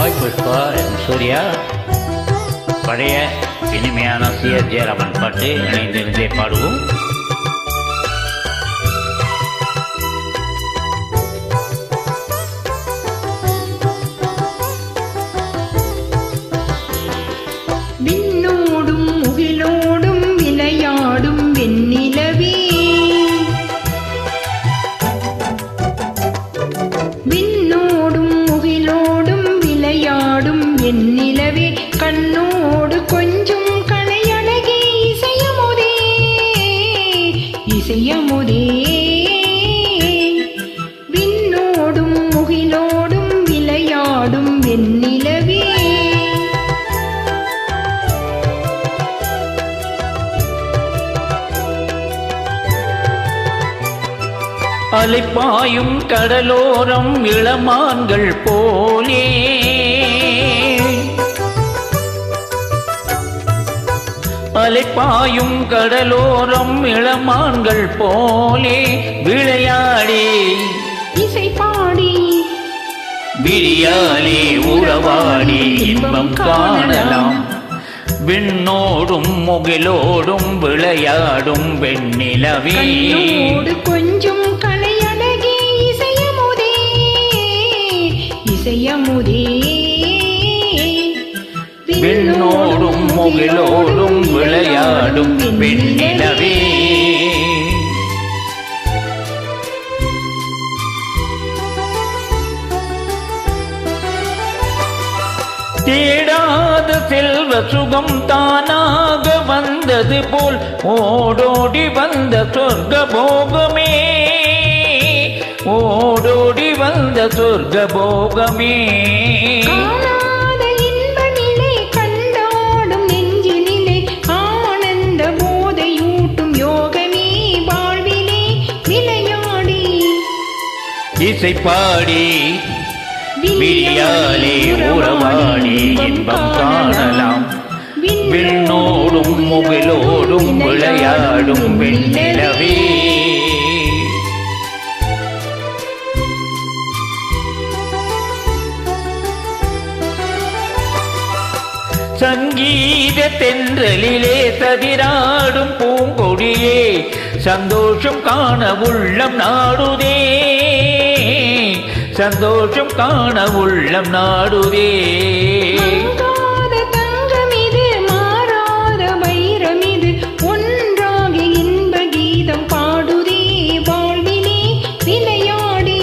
Hi Pushpa என் சூர்யா. பழைய இனிமையான சி.ஆர். ஜெயராமன் பாட்டு இணைந்திருந்தே பாடுவோம். விண்ணோடும் முகிலோடும் விளையாடும் வெண்ணிலவே, விண்ணோடும் முகிலோடும் விளையாடும் வெண்ணிலவே, கண்ணோடு கொஞ்சம் கலையழகே இசையமுதே, இசையமுதே. விண்ணோடும் முகிலோடும் விளையாடும் வெண்ணிலவே, அலைப்பாயும் கடலோரம் இளமான்கள் போலே, அலைப்பாயும் கடலோரம் இளமான்கள் போலே விளையாடி இசை பாடி விழியாலே உறவாடி இன்பம் காணலாம். விண்ணோடும் முகிலோடும் விளையாடும் வெண்ணிலவே, கொஞ்சம் கலையழகே இசையமுதே, இசையமுதே. விண்ணோடும் முகிலோடும் விளையாடும் வெண்ணிலவே, தேடாத செல்வ சுகம் தானாக வந்தது போல் ஓடோடி வந்த சொர்க்க போகமே, ஓடோடி வந்த சொர்க்க போகமே. காணாத இன்ப நிலை கண்டாடும் நெஞ்சினிலே ஆனந்த போதையூட்டும் யோகமே, வாழ்விலே விளையாடி இசை பாடி விழியாலே உறவாடி இன்பம் காணலாம். விண்ணோடும் முகிலோடும் விளையாடும் வெண்ணிலவே, சங்கீத தென்றலிலே சதிராடும் பூங்கொடியே, சந்தோஷம் காண உள்ளம் நாடுதே, சந்தோஷம் காண உள்ளம் நாடுதே. தங்கமிது மாறாத வைரமிது ஒன்றாகி இன்ப கீதம் பாடுதே, வாழ்விலே விளையாடி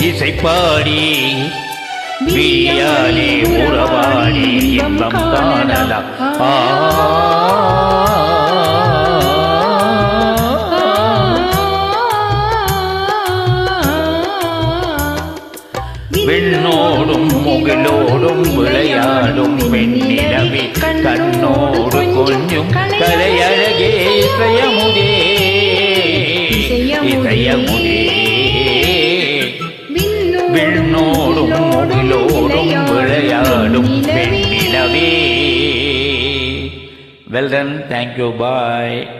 இசை பாடி விழியாலே உறவாடி இன்பம் காணலாம். விண்ணோடும் முகிலோடும் விளையாடும் வெண்ணிலவே, கண்ணோடு கொஞ்சம் கலையழகே இசையமுதே, இசையமுதே. விண்ணோடும் முகிலோடும் விளையாடும் வெண்ணிலவே. Well done, thank you, bye.